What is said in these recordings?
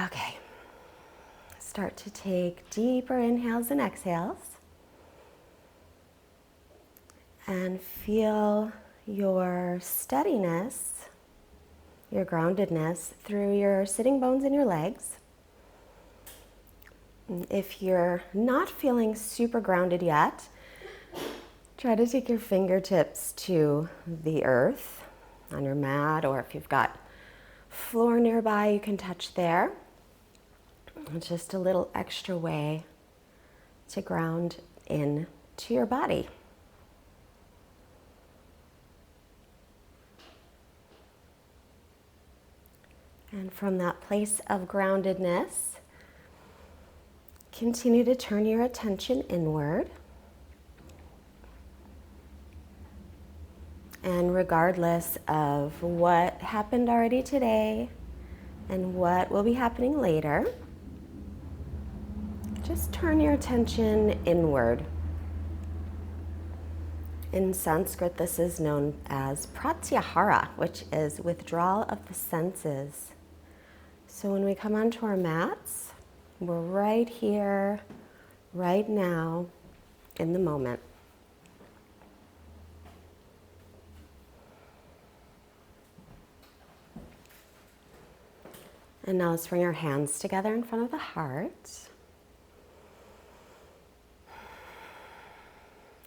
Okay. Start to take deeper inhales and exhales. And feel your steadiness, your groundedness through your sitting bones in your legs. If you're not feeling super grounded yet, try to take your fingertips to the earth on your mat, or if you've got floor nearby, you can touch there. It's just a little extra way to ground in to your body. And from that place of groundedness, continue to turn your attention inward. And regardless of what happened already today and what will be happening later, just turn your attention inward. In Sanskrit, this is known as pratyahara, which is withdrawal of the senses. So when we come onto our mats, we're right here, right now, in the moment. And now let's bring our hands together in front of the heart.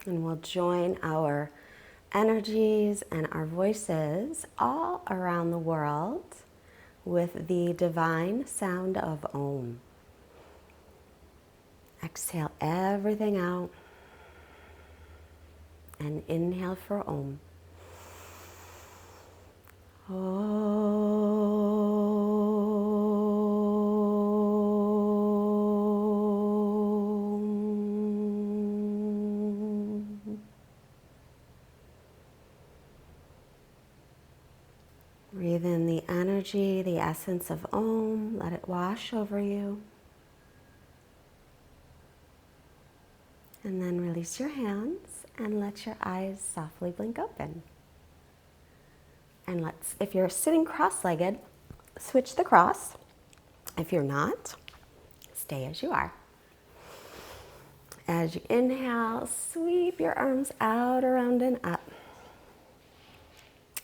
And we'll join our energies and our voices all around the world with the divine sound of Om. Exhale everything out and inhale for Om. Breathe in the energy, the essence of Om. Let it wash over you. And then release your hands and let your eyes softly blink open. And if you're sitting cross-legged, switch the cross. If you're not, stay as you are. As you inhale, sweep your arms out, around, and up.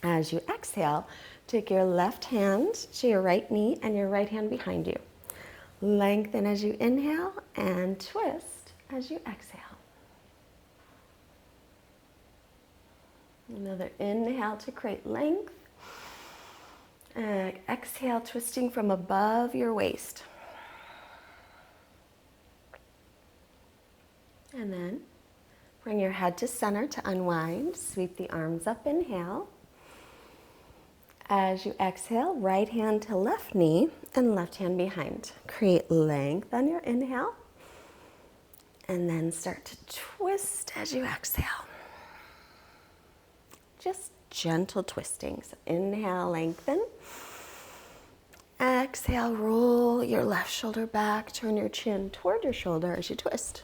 As you exhale, take your left hand to your right knee and your right hand behind you. Lengthen as you inhale and twist as you exhale. Another inhale to create length. And exhale, twisting from above your waist. And then bring your head to center to unwind. Sweep the arms up, inhale. As you exhale, right hand to left knee and left hand behind. Create length on your inhale. And then start to twist as you exhale. Just gentle twisting. So inhale, lengthen. Exhale, roll your left shoulder back. Turn your chin toward your shoulder as you twist.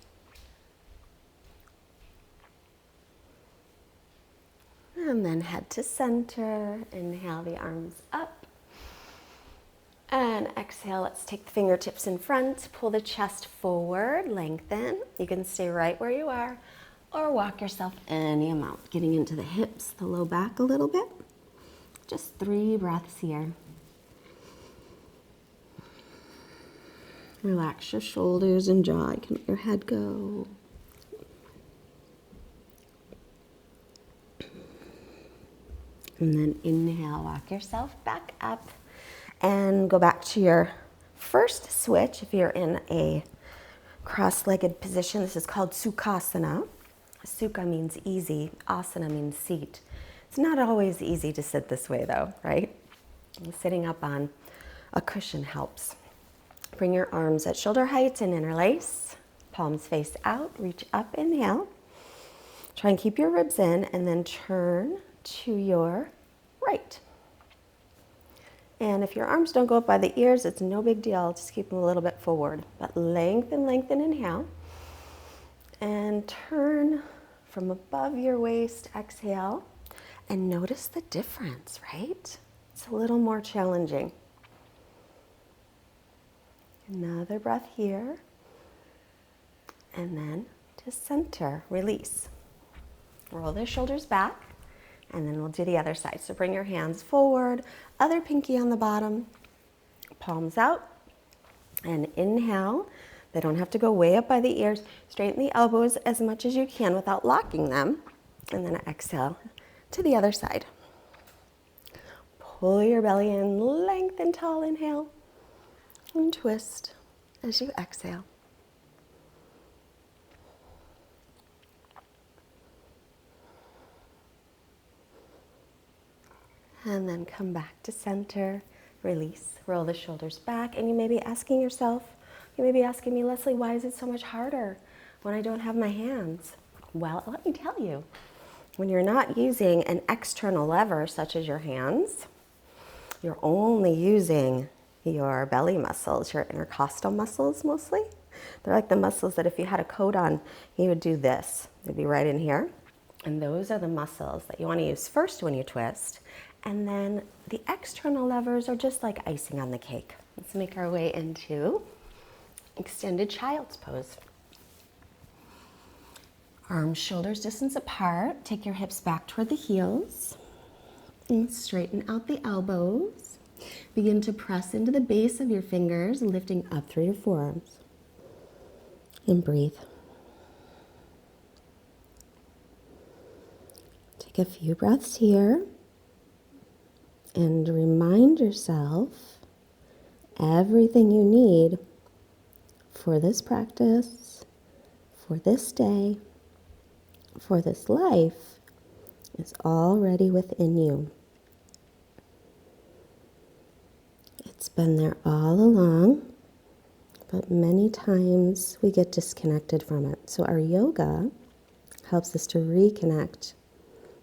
And then head to center. Inhale the arms up. And exhale, let's take the fingertips in front. Pull the chest forward, lengthen. You can stay right where you are or walk yourself any amount. Getting into the hips, the low back a little bit. Just 3 breaths here. Relax your shoulders and jaw. You can let your head go. And then inhale, walk yourself back up and go back to your first switch. If you're in a cross-legged position, this is called Sukhasana. Sukha means easy, asana means seat. It's not always easy to sit this way though, right? Sitting up on a cushion helps. Bring your arms at shoulder height and interlace. Palms face out, reach up, inhale. Try and keep your ribs in and then turn to your right. And if your arms don't go up by the ears, it's no big deal. Just keep them a little bit forward. But lengthen, inhale. And turn from above your waist, exhale. And notice the difference, right? It's a little more challenging. Another breath here. And then to center, release. Roll the shoulders back, and then we'll do the other side. So bring your hands forward, other pinky on the bottom, palms out, and inhale. They don't have to go way up by the ears. Straighten the elbows as much as you can without locking them, and then exhale to the other side. Pull your belly in, lengthen tall, inhale, and twist as you exhale. And then come back to center, release, roll the shoulders back. And you may be asking yourself, you may be asking me, Leslie, why is it so much harder when I don't have my hands? Well, let me tell you, when you're not using an external lever such as your hands, you're only using your belly muscles, your intercostal muscles mostly. They're like the muscles that if you had a coat on, you would do this. They'd be right in here. And those are the muscles that you want to use first when you twist. And then the external levers are just like icing on the cake. Let's make our way into extended child's pose. Arms, shoulders distance apart. Take your hips back toward the heels. And straighten out the elbows. Begin to press into the base of your fingers, lifting up through your forearms. And breathe. Take a few breaths here. And remind yourself everything you need for this practice, for this day, for this life is already within you. It's been there all along, but many times we get disconnected from it. So our yoga helps us to reconnect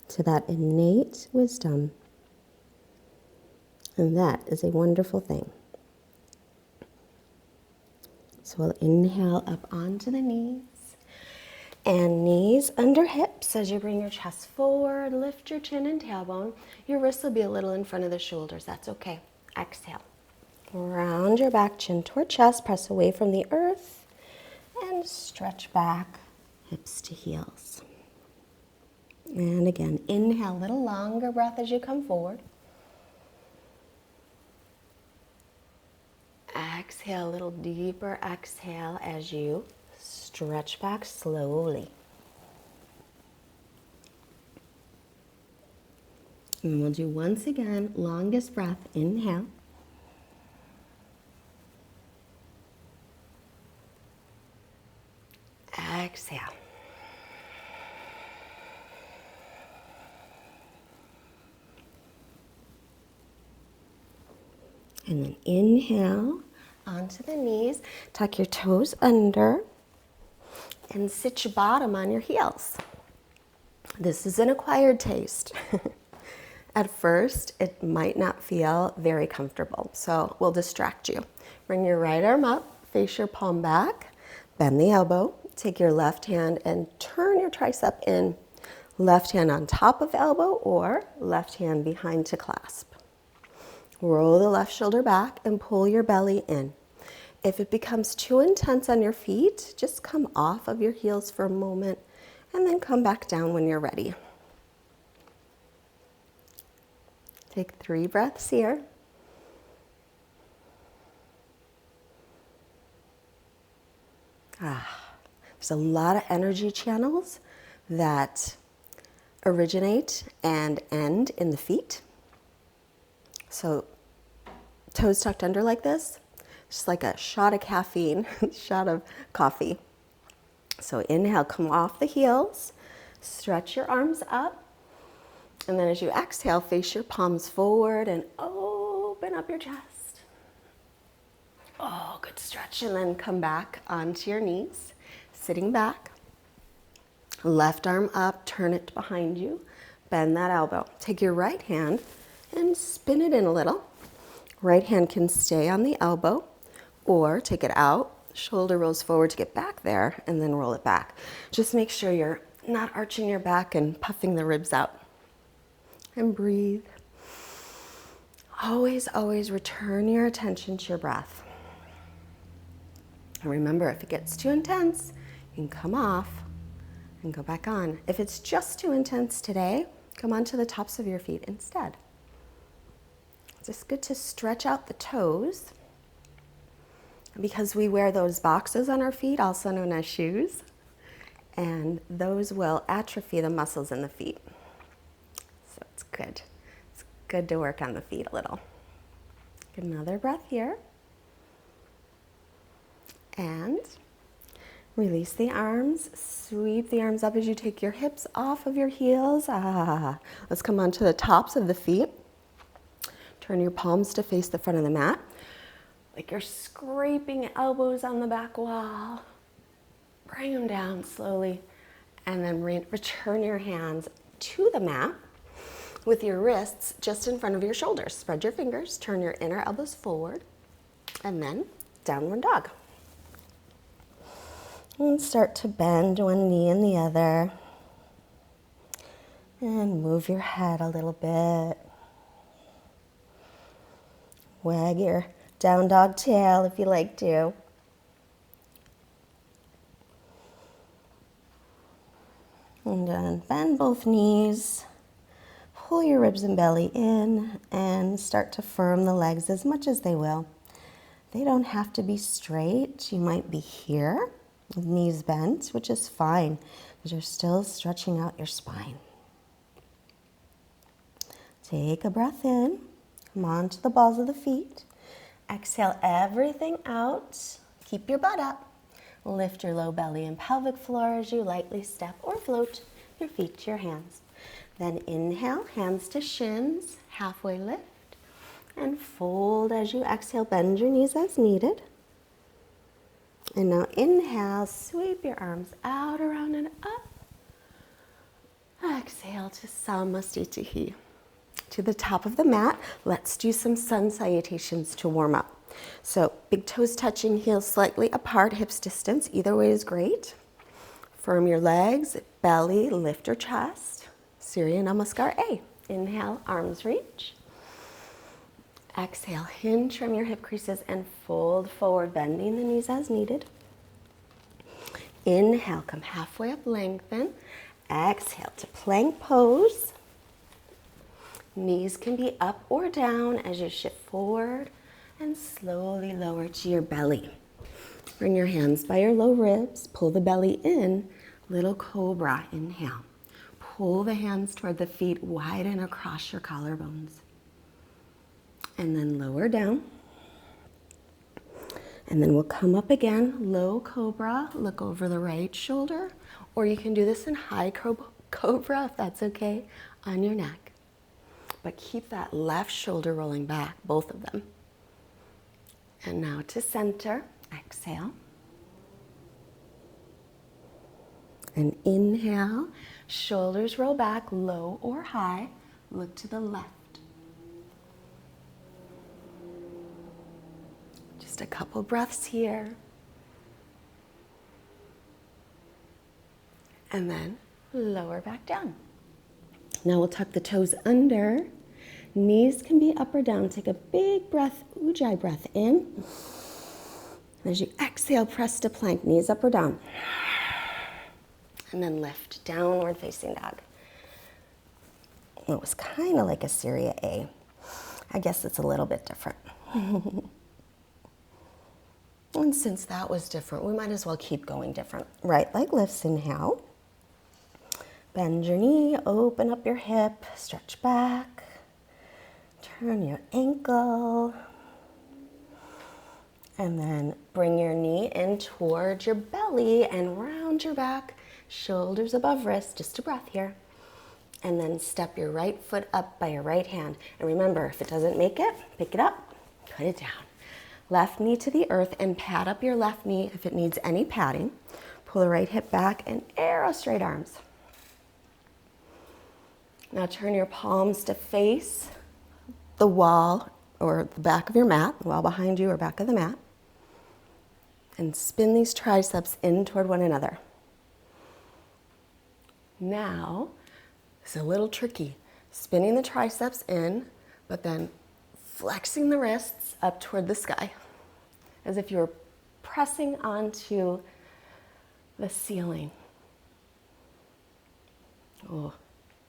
to that innate wisdom. And that is a wonderful thing. So we'll inhale up onto the knees. And knees under hips as you bring your chest forward. Lift your chin and tailbone. Your wrists will be a little in front of the shoulders. That's okay. Exhale. Round your back, chin toward chest. Press away from the earth. And stretch back, hips to heels. And again, inhale, a little longer breath as you come forward. Exhale, a little deeper exhale as you stretch back slowly. And we'll do once again, longest breath, inhale. Exhale. And then inhale onto the knees, tuck your toes under, and sit your bottom on your heels. This is an acquired taste. At first, it might not feel very comfortable, so we'll distract you. Bring your right arm up, face your palm back, bend the elbow, take your left hand and turn your tricep in, left hand on top of elbow or left hand behind to clasp. Roll the left shoulder back and pull your belly in. If it becomes too intense on your feet, just come off of your heels for a moment and then come back down when you're ready. Take 3 breaths here. There's a lot of energy channels that originate and end in the feet. So toes tucked under like this, just like a shot of caffeine, shot of coffee. So inhale, come off the heels, stretch your arms up, and then as you exhale, face your palms forward and open up your chest. Oh, good stretch. And then come back onto your knees, sitting back. Left arm up, turn it behind you, bend that elbow. Take your right hand and spin it in a little. Right hand can stay on the elbow or take it out. Shoulder rolls forward to get back there and then roll it back. Just make sure you're not arching your back and puffing the ribs out. And breathe. Always, always return your attention to your breath. And remember, if it gets too intense, you can come off and go back on. If it's just too intense today, come onto the tops of your feet instead. It's just good to stretch out the toes. Because we wear those boxes on our feet, also known as shoes, and those will atrophy the muscles in the feet. So it's good. It's good to work on the feet a little. Get another breath here. And release the arms. Sweep the arms up as you take your hips off of your heels. Let's come onto the tops of the feet. Turn your palms to face the front of the mat. Like you're scraping elbows on the back wall. Bring them down slowly. And then return your hands to the mat with your wrists just in front of your shoulders. Spread your fingers, turn your inner elbows forward, and then downward dog. And start to bend one knee and the other. And move your head a little bit. Wag your down dog tail if you like to. And then bend both knees. Pull your ribs and belly in and start to firm the legs as much as they will. They don't have to be straight. You might be here with knees bent, which is fine because you're still stretching out your spine. Take a breath in. Come on to the balls of the feet. Exhale everything out. Keep your butt up. Lift your low belly and pelvic floor as you lightly step or float your feet to your hands. Then inhale, hands to shins, halfway lift. And fold as you exhale, bend your knees as needed. And now inhale, sweep your arms out, around, and up. Exhale to Samastitihi. To the top of the mat, let's do some sun salutations to warm up. So big toes touching, heels slightly apart, hips distance. Either way is great. Firm your legs, belly, lift your chest. Surya Namaskar A. Inhale, arms reach. Exhale, hinge from your hip creases and fold forward, bending the knees as needed. Inhale, come halfway up, lengthen. Exhale to plank pose. Knees can be up or down as you shift forward and slowly lower to your belly. Bring your hands by your low ribs, pull the belly in, little cobra, inhale. Pull the hands toward the feet, widen across your collarbones. And then lower down. And then we'll come up again, low cobra, look over the right shoulder, or you can do this in high cobra if that's okay, on your neck. But keep that left shoulder rolling back, both of them. And now to center, exhale. And inhale, shoulders roll back, low or high, look to the left. Just a couple breaths here. And then lower back down. Now we'll tuck the toes under. Knees can be up or down. Take a big breath, Ujjayi breath in. As you exhale, press to plank, knees up or down. And then lift, downward facing dog. It was kind of like a Surya A. I guess it's a little bit different. And since that was different, we might as well keep going different. Right leg lifts, inhale. Bend your knee, open up your hip, stretch back. Turn your ankle. And then bring your knee in towards your belly and round your back, shoulders above wrist, just a breath here. And then step your right foot up by your right hand. And remember, if it doesn't make it, pick it up, put it down. Left knee to the earth and pad up your left knee if it needs any padding. Pull the right hip back and arrow straight arms. Now turn your palms to face the wall or the back of your mat, the wall behind you or back of the mat. And spin these triceps in toward one another. Now, it's a little tricky. Spinning the triceps in, but then flexing the wrists up toward the sky, as if you were pressing onto the ceiling. Oh,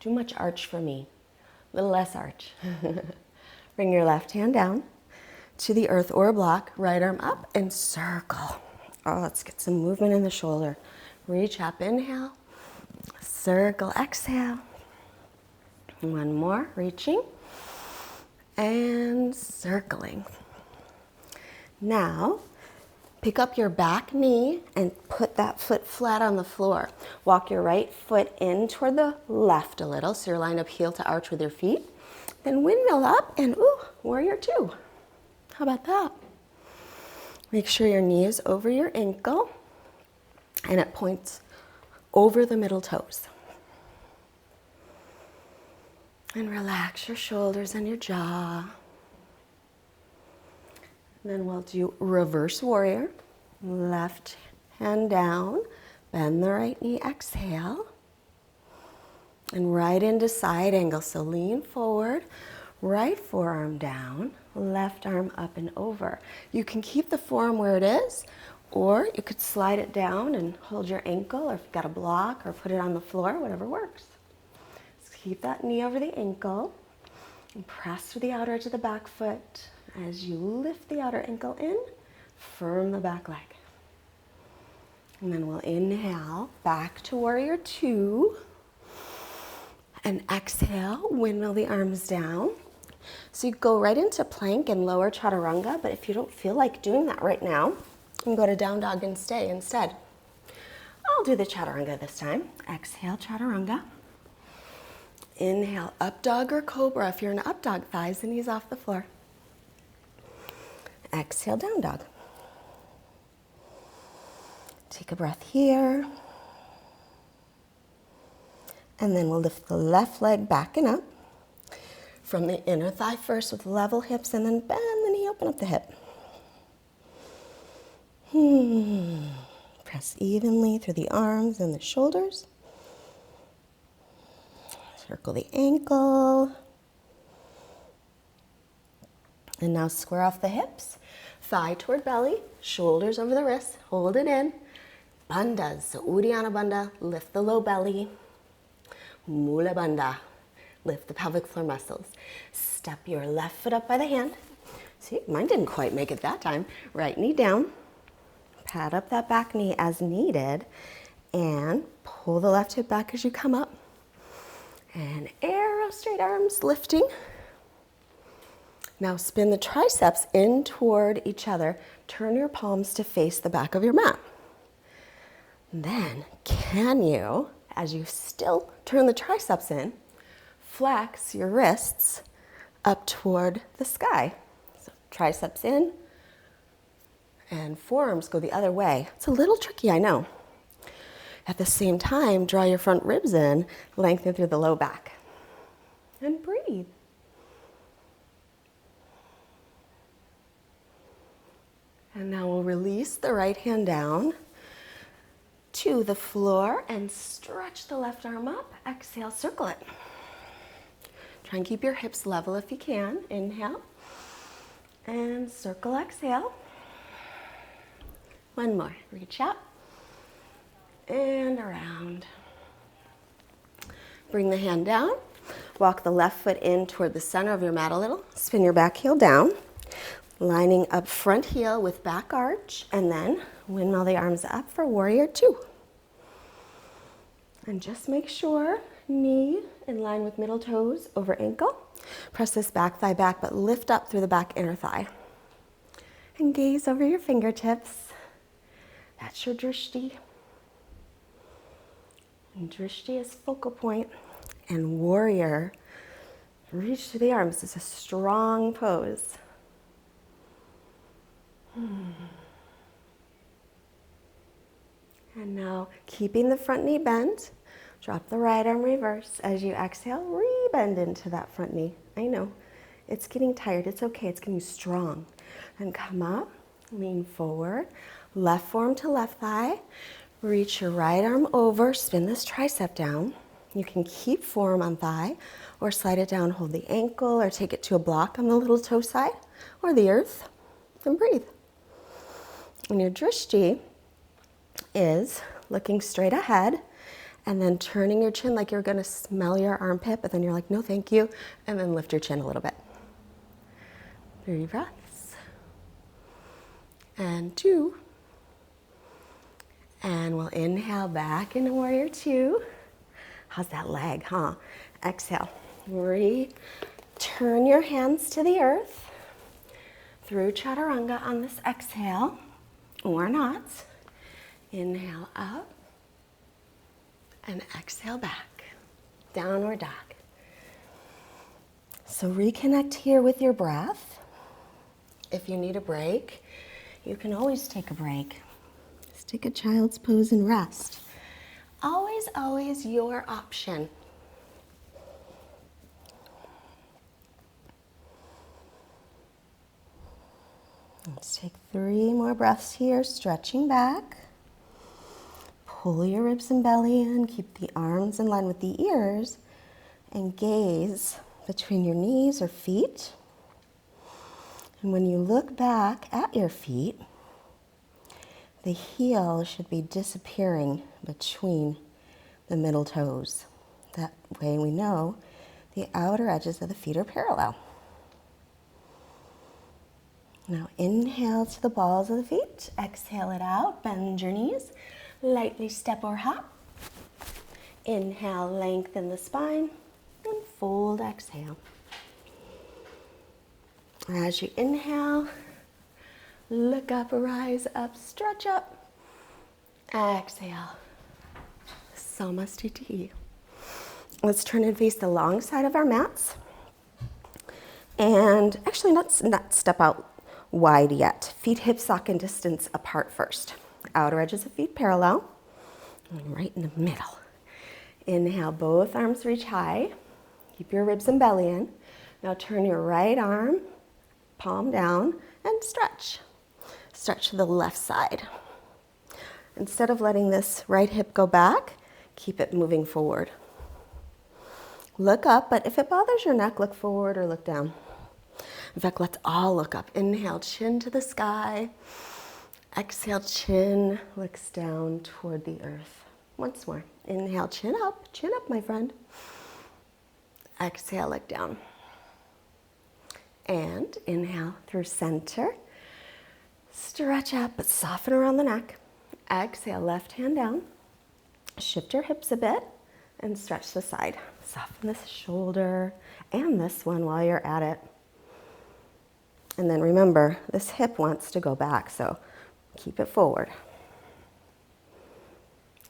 too much arch for me. A little less arch. Bring your left hand down to the earth or a block, right arm up and circle. Oh, let's get some movement in the shoulder. Reach up, inhale, circle, exhale. One more, reaching and circling. Now, pick up your back knee and put that foot flat on the floor. Walk your right foot in toward the left a little, so you're lined up heel to arch with your feet. Then windmill up and ooh, warrior two. How about that? Make sure your knee is over your ankle and it points over the middle toes. And relax your shoulders and your jaw. Then we'll do reverse warrior. Left hand down, bend the right knee, exhale. And right into side angle, so lean forward, right forearm down, left arm up and over. You can keep the forearm where it is, or you could slide it down and hold your ankle, or if you've got a block, or put it on the floor, whatever works. So keep that knee over the ankle, and press through the outer edge of the back foot. As you lift the outer ankle in, firm the back leg. And then we'll inhale, back to warrior two. And exhale, windmill the arms down. So you go right into plank and lower chaturanga, but if you don't feel like doing that right now, you can go to down dog and stay instead. I'll do the chaturanga this time. Exhale, chaturanga. Inhale, up dog or cobra. If you're in up dog, thighs and knees off the floor. Exhale, down dog. Take a breath here. And then we'll lift the left leg back and up from the inner thigh first with level hips, and then bend the knee, open up the hip. Press evenly through the arms and the shoulders. Circle the ankle. And now square off the hips, thigh toward belly, shoulders over the wrists, hold it in. Bandhas, so Uddiyana Bandha, lift the low belly. Mula Bandha, lift the pelvic floor muscles. Step your left foot up by the hand. See, mine didn't quite make it that time. Right knee down, pat up that back knee as needed, and pull the left hip back as you come up. And arrow straight arms lifting. Now spin the triceps in toward each other. Turn your palms to face the back of your mat. Then, can you, as you still turn the triceps in, flex your wrists up toward the sky. So triceps in, and forearms go the other way. It's a little tricky, I know. At the same time, draw your front ribs in, lengthen through the low back. And breathe. And now we'll release the right hand down to the floor and stretch the left arm up. Exhale, circle it. Try and keep your hips level if you can. Inhale. And circle, exhale. One more. Reach up. And around. Bring the hand down. Walk the left foot in toward the center of your mat a little. Spin your back heel down. Lining up front heel with back arch, and then windmill the arms up for warrior two. And just make sure knee in line with middle toes over ankle. Press this back thigh back, but lift up through the back inner thigh. And gaze over your fingertips. That's your drishti. And drishti is focal point. And warrior, reach to the arms. It's a strong pose. And now, keeping the front knee bent, drop the right arm reverse. As you exhale, re-bend into that front knee. I know, it's getting tired. It's okay. It's getting strong. And come up, lean forward, left forearm to left thigh. Reach your right arm over, spin this tricep down. You can keep forearm on thigh, or slide it down, hold the ankle, or take it to a block on the little toe side, or the earth, and breathe. And your drishti is looking straight ahead and then turning your chin like you're going to smell your armpit, but then you're like, no, thank you, and then lift your chin a little bit. 3 breaths. And 2. And we'll inhale back into warrior 2. How's that leg, huh? Exhale. Turn your hands to the earth through chaturanga on this exhale, or not. Inhale up and exhale back, downward dog. So reconnect here with your breath. If you need a break, you can always take a break. Just take a child's pose and rest. Always, always your option. Let's take 3 more breaths here, stretching back. Pull your ribs and belly in, keep the arms in line with the ears, and gaze between your knees or feet. And when you look back at your feet, the heel should be disappearing between the middle toes. That way we know the outer edges of the feet are parallel. Now inhale to the balls of the feet, exhale it out, bend your knees, lightly step or hop. Inhale, lengthen the spine, and fold, exhale. As you inhale, look up, rise up, stretch up, exhale. Samastiti. Let's turn and face the long side of our mats. And actually not step out wide yet. Feet hip socket distance apart first. Outer edges of feet parallel. And right in the middle. Inhale, both arms reach high. Keep your ribs and belly in. Now turn your right arm, palm down, and stretch. Stretch to the left side. Instead of letting this right hip go back, keep it moving forward. Look up, but if it bothers your neck, look forward or look down. In fact, let's all look up. Inhale, chin to the sky. Exhale, chin looks down toward the earth. Once more. Inhale, chin up, my friend. Exhale, look down. And inhale through center. Stretch up, but soften around the neck. Exhale, left hand down. Shift your hips a bit and stretch the side. Soften this shoulder and this one while you're at it. And then remember, this hip wants to go back, so keep it forward.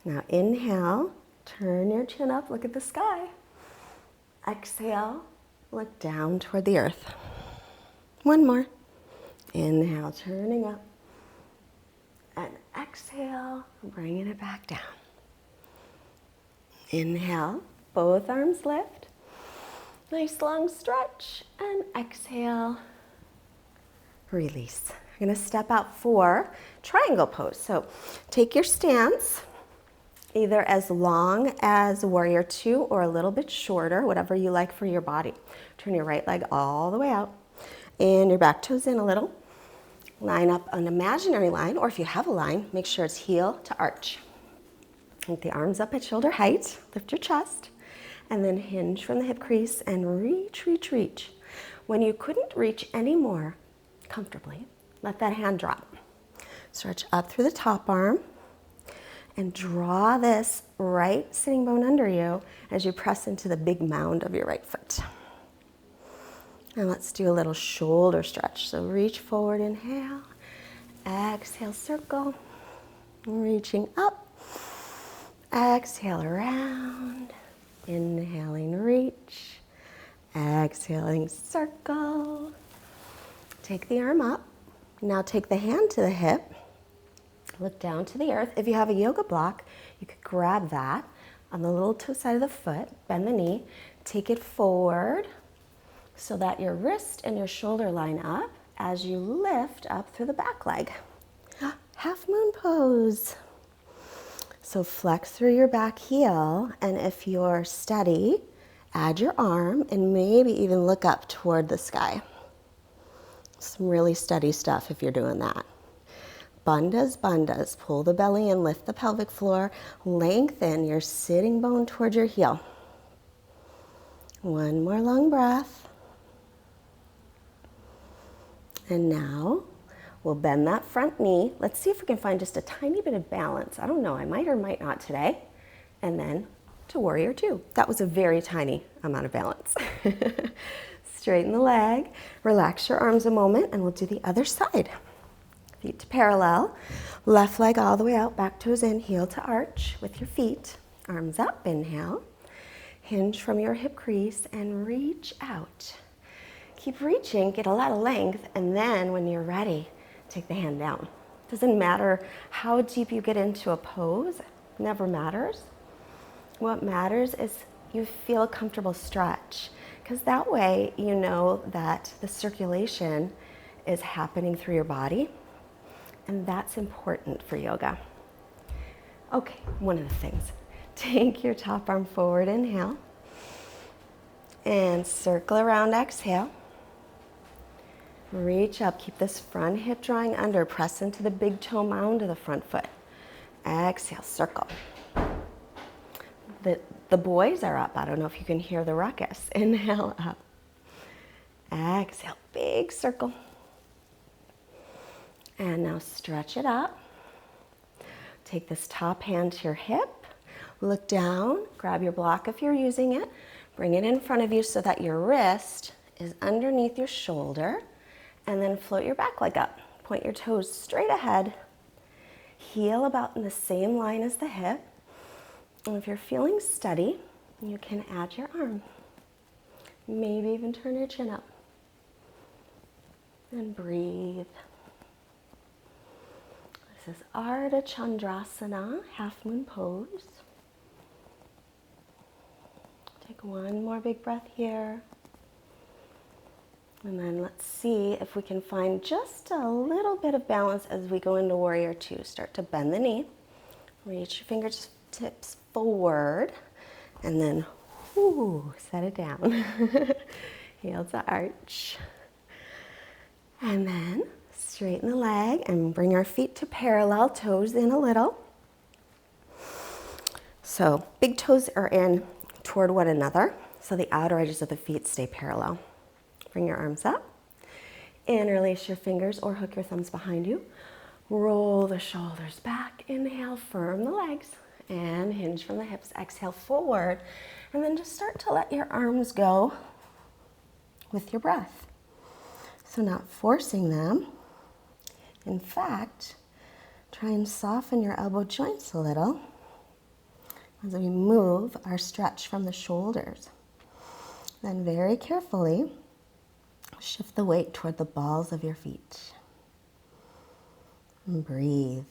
Now inhale, turn your chin up, look at the sky. Exhale, look down toward the earth. One more. Inhale, turning up. And exhale, bringing it back down. Inhale, both arms lift. Nice long stretch. And exhale, release. You're going to step out for triangle pose. So take your stance, either as long as warrior 2 or a little bit shorter, whatever you like for your body. Turn your right leg all the way out and your back toes in a little. Line up an imaginary line, or if you have a line, make sure it's heel to arch. Take the arms up at shoulder height, lift your chest, and then hinge from the hip crease and reach, reach, reach. When you couldn't reach anymore comfortably, let that hand drop. Stretch up through the top arm and draw this right sitting bone under you as you press into the big mound of your right foot. And let's do a little shoulder stretch. So reach forward, inhale, exhale, circle, reaching up, exhale around, inhaling, reach, exhaling, circle. Take the arm up. Now take the hand to the hip. Look down to the earth. If you have a yoga block, you could grab that on the little toe side of the foot, bend the knee, take it forward so that your wrist and your shoulder line up as you lift up through the back leg. Half moon pose. So flex through your back heel, and if you're steady, add your arm and maybe even look up toward the sky. Some really steady stuff if you're doing that. bandhas, bandhas. Pull the belly in, lift the pelvic floor, lengthen your sitting bone towards your heel. One more long breath. And now we'll bend that front knee. Let's see if we can find just a tiny bit of balance. I don't know, I might or might not today. And then to warrior two. That was a very tiny amount of balance. Straighten the leg, relax your arms a moment, and we'll do the other side. Feet to parallel, left leg all the way out, back toes in, heel to arch with your feet. Arms up, inhale. Hinge from your hip crease and reach out. Keep reaching, get a lot of length, and then when you're ready, take the hand down. Doesn't matter how deep you get into a pose, never matters. What matters is you feel a comfortable stretch, because that way you know that the circulation is happening through your body, and that's important for yoga. Okay, one of the things. Take your top arm forward, inhale, and circle around, exhale. Reach up, keep this front hip drawing under, press into the big toe mound of the front foot. Exhale, circle. The boys are up. I don't know if you can hear the ruckus. Inhale up. Exhale, big circle. And now stretch it up. Take this top hand to your hip. Look down, grab your block if you're using it. Bring it in front of you so that your wrist is underneath your shoulder. And then float your back leg up. Point your toes straight ahead. Heel about in the same line as the hip. And if you're feeling steady, you can add your arm. Maybe even turn your chin up. And breathe. This is Ardha Chandrasana, half moon pose. Take one more big breath here. And then let's see if we can find just a little bit of balance as we go into warrior two. Start to bend the knee. Reach your fingertips forward. And then, set it down. Heel to arch. And then straighten the leg and bring our feet to parallel, toes in a little. So big toes are in toward one another, so the outer edges of the feet stay parallel. Bring your arms up. Interlace your fingers or hook your thumbs behind you. Roll the shoulders back. Inhale, firm the legs. And hinge from the hips. Exhale, forward. And then just start to let your arms go with your breath. So not forcing them. In fact, try and soften your elbow joints a little as we move our stretch from the shoulders. Then very carefully, shift the weight toward the balls of your feet. And breathe.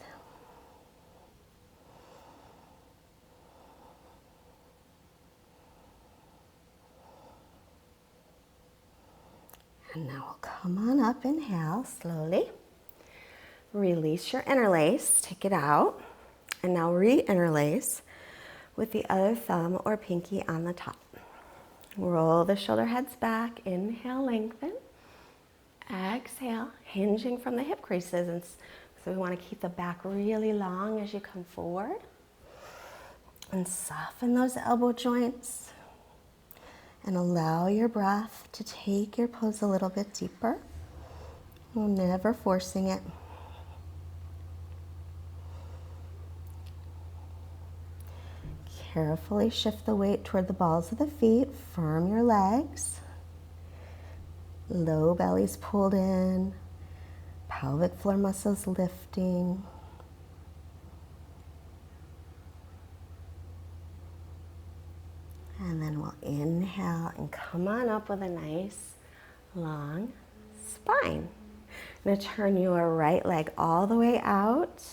And now we'll come on up, inhale slowly. Release your interlace, take it out. And now re-interlace with the other thumb or pinky on the top. Roll the shoulder heads back, inhale, lengthen. Exhale, hinging from the hip creases. And so we want to keep the back really long as you come forward. And soften those elbow joints. And allow your breath to take your pose a little bit deeper. Never forcing it. Carefully shift the weight toward the balls of the feet. Firm your legs. Low belly's pulled in. Pelvic floor muscles lifting. And then we'll inhale and come on up with a nice long spine. I'm going to turn your right leg all the way out.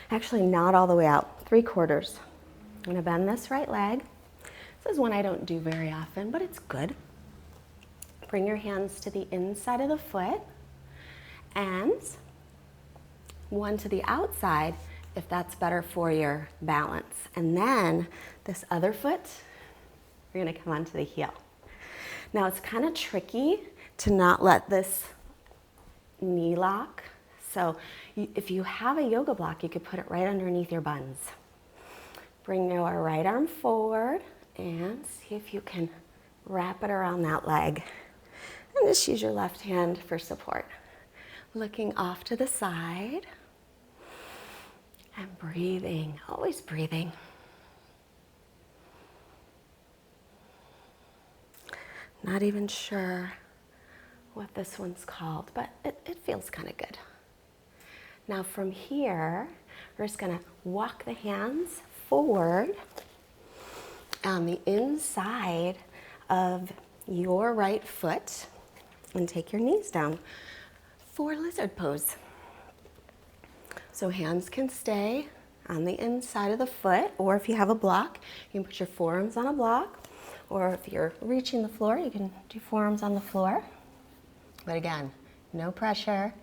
Actually, not all the way out, 3/4. I'm going to bend this right leg. This is one I don't do very often, but it's good. Bring your hands to the inside of the foot and one to the outside if that's better for your balance. And then this other foot, we're going to come onto the heel. Now it's kind of tricky to not let this knee lock So if you have a yoga block, you could put it right underneath your buns. Bring your right arm forward and see if you can wrap it around that leg. And just use your left hand for support. Looking off to the side and breathing, always breathing. Not even sure what this one's called, but it feels kind of good. Now from here, we're just gonna walk the hands forward on the inside of your right foot and take your knees down for lizard pose. So hands can stay on the inside of the foot, or if you have a block, you can put your forearms on a block, or if you're reaching the floor, you can do forearms on the floor. But again, no pressure.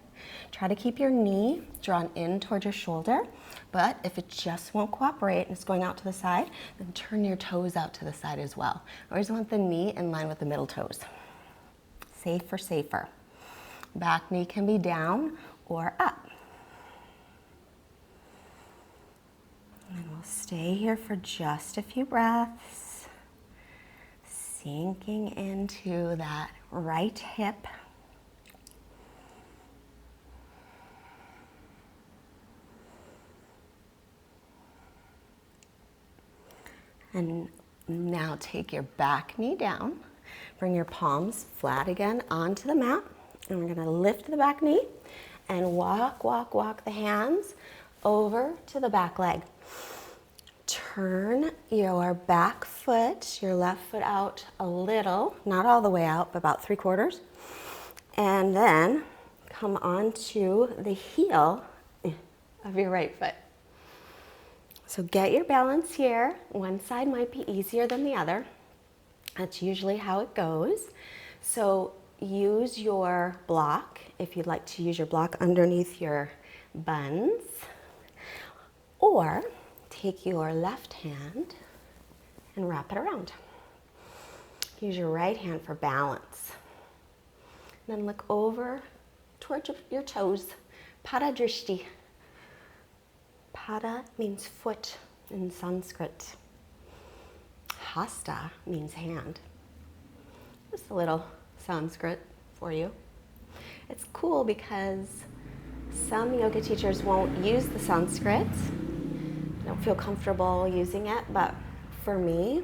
Try to keep your knee drawn in towards your shoulder, but if it just won't cooperate and it's going out to the side, then turn your toes out to the side as well. Always want the knee in line with the middle toes. Safer. Back knee can be down or up. And we'll stay here for just a few breaths, sinking into that right hip. And now take your back knee down. Bring your palms flat again onto the mat. And we're gonna lift the back knee and walk the hands over to the back leg. Turn your back foot, your left foot out a little, not all the way out, but about 3/4. And then come onto the heel of your right foot. So get your balance here. One side might be easier than the other. That's usually how it goes. So use your block, if you'd like to use your block underneath your buns, or take your left hand and wrap it around. Use your right hand for balance. Then look over towards your toes. Pada drishti. Pada means foot in Sanskrit. Hasta means hand. Just a little Sanskrit for you. It's cool because some yoga teachers won't use the Sanskrit. I don't feel comfortable using it, but for me,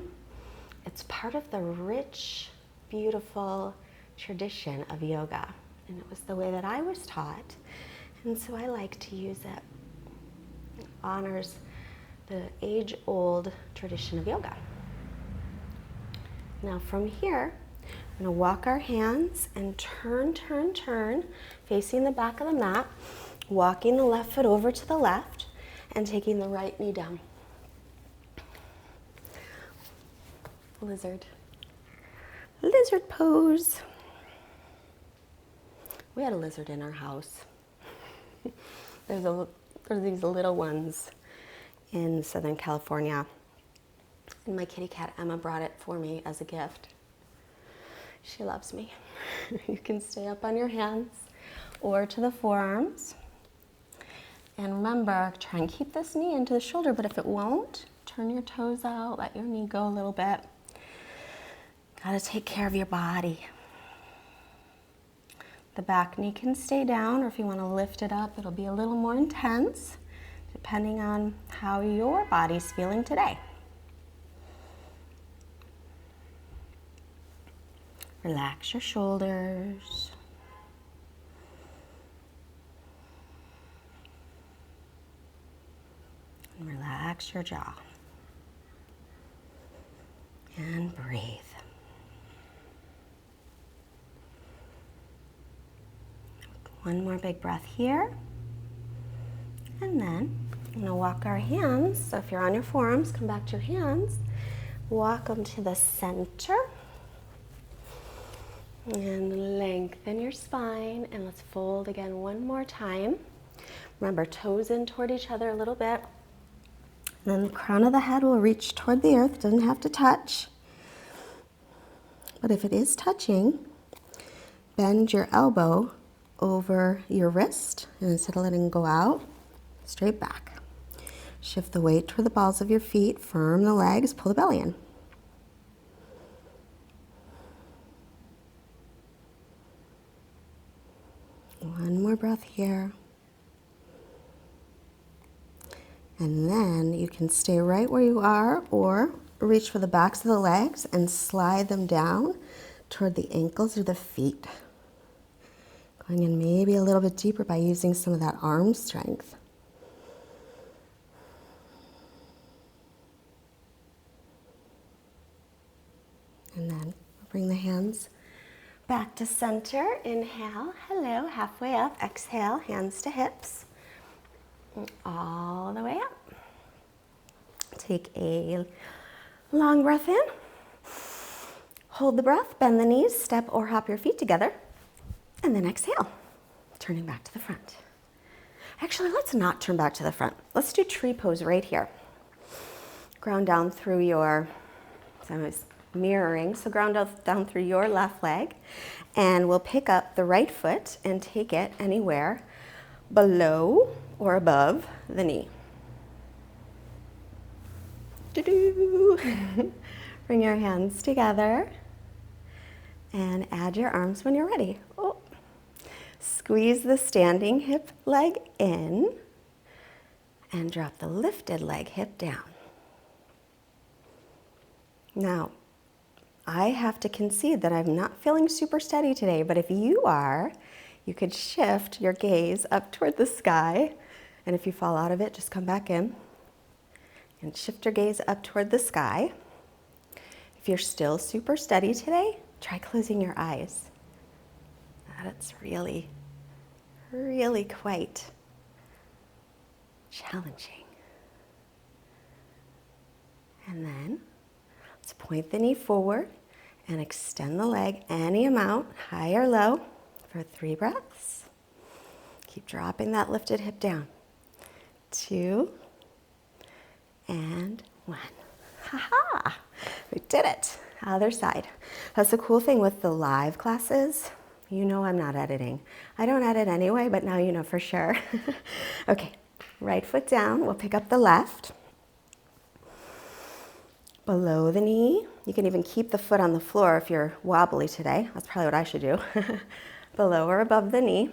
it's part of the rich, beautiful tradition of yoga. And it was the way that I was taught. And so I like to use it. It honors the age-old tradition of yoga. Now from here, we're going to walk our hands and turn, facing the back of the mat, walking the left foot over to the left and taking the right knee down. Lizard pose. We had a lizard in our house. There's these little ones in Southern California. And my kitty cat Emma brought it for me as a gift. She loves me. You can stay up on your hands or to the forearms. And remember, try and keep this knee into the shoulder, but if it won't, turn your toes out, let your knee go a little bit. Gotta take care of your body. The back knee can stay down, or if you want to lift it up, it'll be a little more intense, depending on how your body's feeling today. Relax your shoulders. And relax your jaw. And breathe. One more big breath here. And then I'm going to walk our hands. So if you're on your forearms, come back to your hands. Walk them to the center. And lengthen your spine. And let's fold again one more time. Remember, toes in toward each other a little bit. And then the crown of the head will reach toward the earth. Doesn't have to touch. But if it is touching, bend your elbow over your wrist, and instead of letting go out, straight back. Shift the weight toward the balls of your feet, firm the legs, pull the belly in. One more breath here. And then you can stay right where you are or reach for the backs of the legs and slide them down toward the ankles or the feet. Going in maybe a little bit deeper by using some of that arm strength. And then bring the hands back to center. Inhale, hello, halfway up. Exhale, hands to hips. All the way up. Take a long breath in. Hold the breath, bend the knees, step or hop your feet together. And then exhale, turning back to the front. Actually, let's not turn back to the front. Let's do tree pose right here. Ground down through your, so I was mirroring, so ground down through your left leg. And we'll pick up the right foot and take it anywhere below or above the knee. Bring your hands together and add your arms when you're ready. Oh. Squeeze the standing hip leg in and drop the lifted leg hip down. Now, I have to concede that I'm not feeling super steady today, but if you are, you could shift your gaze up toward the sky, and if you fall out of it, just come back in and shift your gaze up toward the sky. If you're still super steady today, try closing your eyes. That's really, really quite challenging. And then let's point the knee forward and extend the leg any amount, high or low, for 3 breaths. Keep dropping that lifted hip down. 2 and 1. Ha-ha! We did it. Other side. That's the cool thing with the live classes. You know I'm not editing. I don't edit anyway, but now you know for sure. Okay, right foot down. We'll pick up the left. Below the knee. You can even keep the foot on the floor if you're wobbly today. That's probably what I should do. Below or above the knee.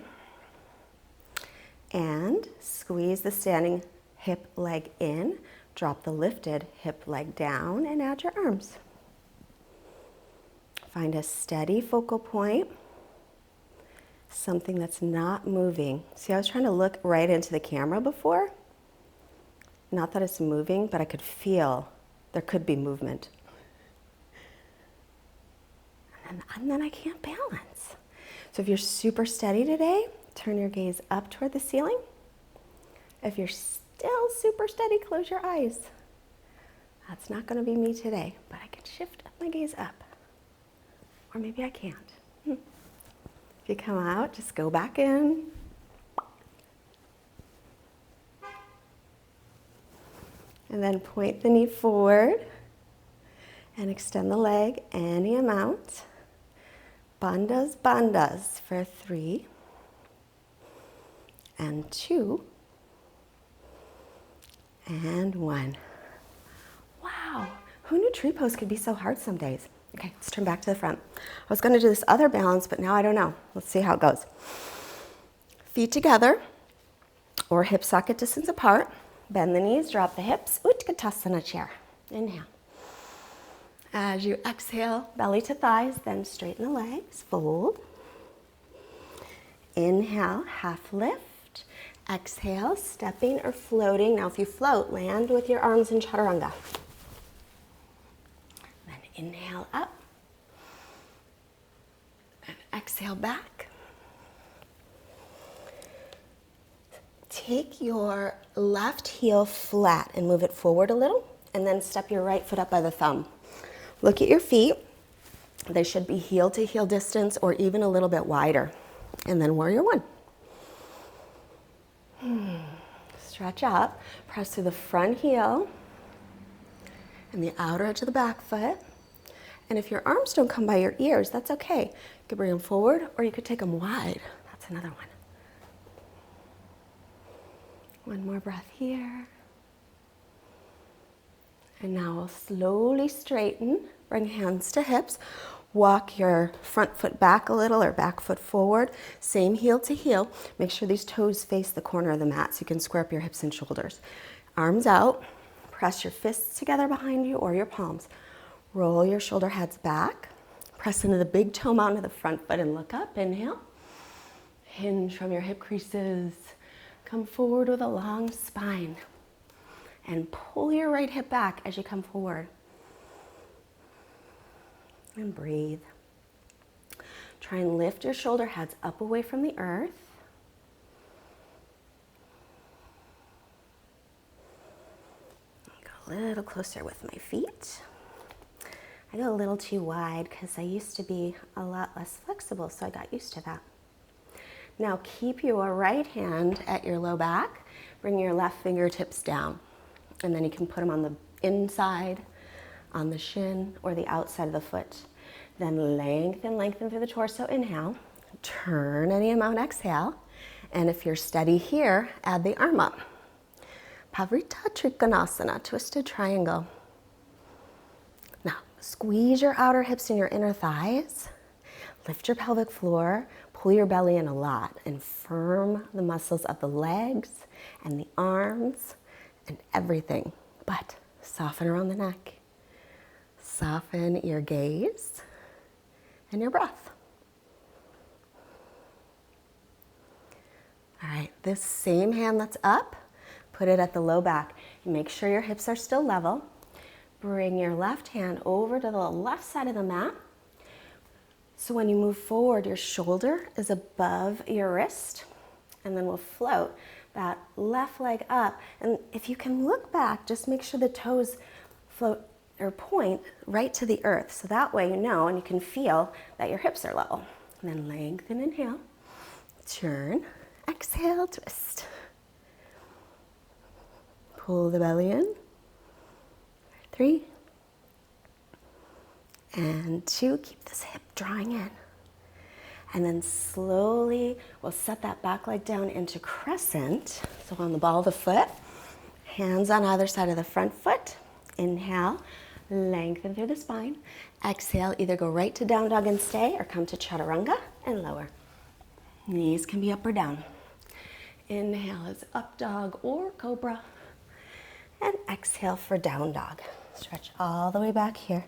And squeeze the standing hip leg in. Drop the lifted hip leg down and add your arms. Find a steady focal point. Something that's not moving. See, I was trying to look right into the camera before. Not that it's moving, but I could feel there could be movement. And then I can't balance. So if you're super steady today, turn your gaze up toward the ceiling. If you're still super steady, close your eyes. That's not going to be me today, but I can shift my gaze up. Or maybe I can't. If you come out, just go back in. And then point the knee forward and extend the leg any amount. Bandhas, bandhas for 3 and 2 and 1. Wow, who knew tree pose could be so hard some days? Okay, let's turn back to the front. I was going to do this other balance, but now I don't know. Let's see how it goes. Feet together or hip socket distance apart. Bend the knees, drop the hips. Utkatasana chair. Inhale. As you exhale, belly to thighs, then straighten the legs. Fold. Inhale, half lift. Exhale, stepping or floating. Now if you float, land with your arms in chaturanga. Then inhale up. And exhale back. Take your left heel flat and move it forward a little, and then step your right foot up by the thumb. Look at your feet. They should be heel to heel distance or even a little bit wider. And then warrior 1. Stretch up, press through the front heel and the outer edge of the back foot. And if your arms don't come by your ears, that's okay. You could bring them forward or you could take them wide. That's another one. One more breath here. And now we'll slowly straighten, bring hands to hips. Walk your front foot back a little or back foot forward. Same heel to heel. Make sure these toes face the corner of the mat so you can square up your hips and shoulders. Arms out. Press your fists together behind you or your palms. Roll your shoulder heads back. Press into the big toe mountain of the front foot and look up. Inhale. Hinge from your hip creases. Come forward with a long spine. And pull your right hip back as you come forward. And breathe. Try and lift your shoulder heads up away from the earth. Go a little closer with my feet. I go a little too wide because I used to be a lot less flexible, so I got used to that. Now keep your right hand at your low back. Bring your left fingertips down. And then you can put them on the inside, on the shin, or the outside of the foot. Then lengthen, lengthen through the torso. Inhale. Turn any amount. Exhale. And if you're steady here, add the arm up. Pavrita Trikonasana, twisted triangle. Now, squeeze your outer hips and your inner thighs. Lift your pelvic floor. Pull your belly in a lot and firm the muscles of the legs and the arms and everything. But soften around the neck. Soften your gaze and your breath. All right, this same hand that's up, put it at the low back. Make sure your hips are still level. Bring your left hand over to the left side of the mat. So when you move forward, your shoulder is above your wrist, and then we'll float that left leg up. And if you can look back, just make sure the toes float or point right to the earth. So that way you know and you can feel that your hips are level. And then lengthen, inhale, turn, exhale, twist. Pull the belly in. 3 and 2. Keep this hip drawing in. And then slowly we'll set that back leg down into crescent. So on the ball of the foot, hands on either side of the front foot. Inhale, lengthen through the spine. Exhale, either go right to down dog and stay or come to chaturanga and lower. Knees can be up or down. Inhale is up dog or cobra. And exhale for down dog. Stretch all the way back here.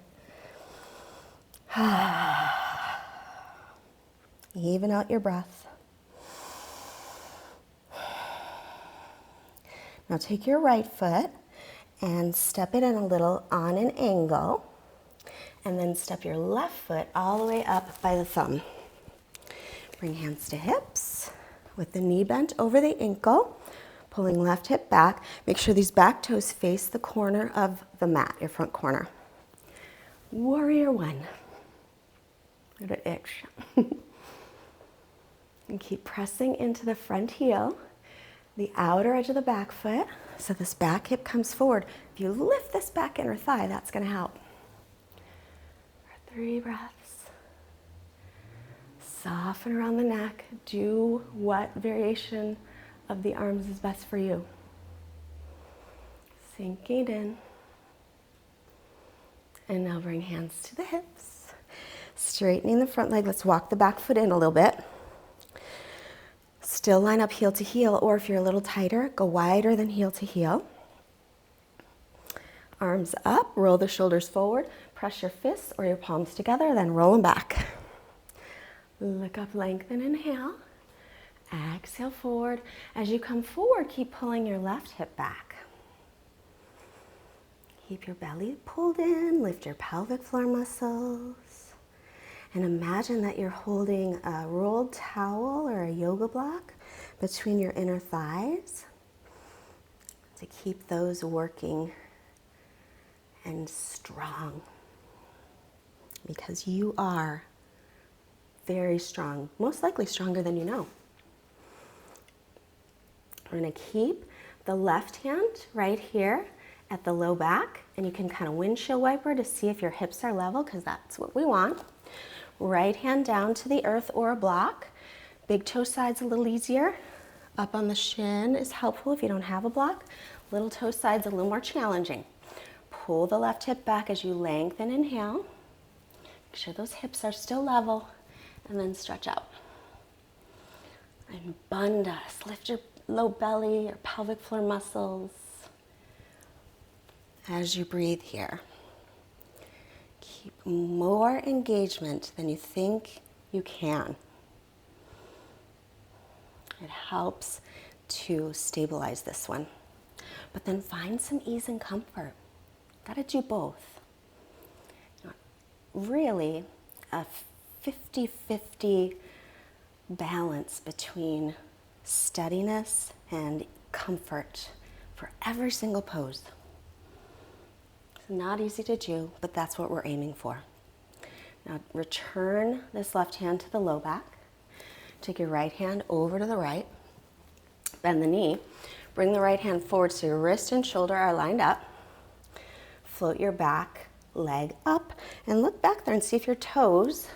Even out your breath. Now take your right foot and step it in a little on an angle. And then step your left foot all the way up by the thumb. Bring hands to hips with the knee bent over the ankle. Pulling left hip back. Make sure these back toes face the corner of the mat, your front corner. Warrior 1. Let it itch. And keep pressing into the front heel, the outer edge of the back foot, so this back hip comes forward. If you lift this back inner thigh, that's going to help. For 3 breaths. Soften around the neck. Do what variation of the arms is best for you. Sinking in. And now bring hands to the hips. Straightening the front leg. Let's walk the back foot in a little bit. Still line up heel to heel, or if you're a little tighter, go wider than heel to heel. Arms up, roll the shoulders forward. Press your fists or your palms together, then roll them back. Look up, lengthen, inhale. Exhale forward. As you come forward, keep pulling your left hip back. Keep your belly pulled in, lift your pelvic floor muscles. And imagine that you're holding a rolled towel or a yoga block between your inner thighs to keep those working and strong. Because you are very strong, most likely stronger than you know. We're going to keep the left hand right here at the low back, and you can kind of windshield wiper to see if your hips are level, because that's what we want. Right hand down to the earth or a block. big toe side's a little easier. Up on the shin is helpful if you don't have a block. Little toe side's a little more challenging. Pull the left hip back as you lengthen, inhale. Make sure those hips are still level, and then stretch out. And bandhas, lift your low belly, your pelvic floor muscles as you breathe here. Keep more engagement than you think you can. It helps to stabilize this one. But then find some ease and comfort. Gotta do both. Really, a 50-50 balance between steadiness and comfort for every single pose. It's not easy to do, but that's what we're aiming for. Now return this left hand to the low back. Take your right hand over to the right. Bend the knee. Bring the right hand forward so your wrist and shoulder are lined up. Float your back leg up and look back there and see if your toes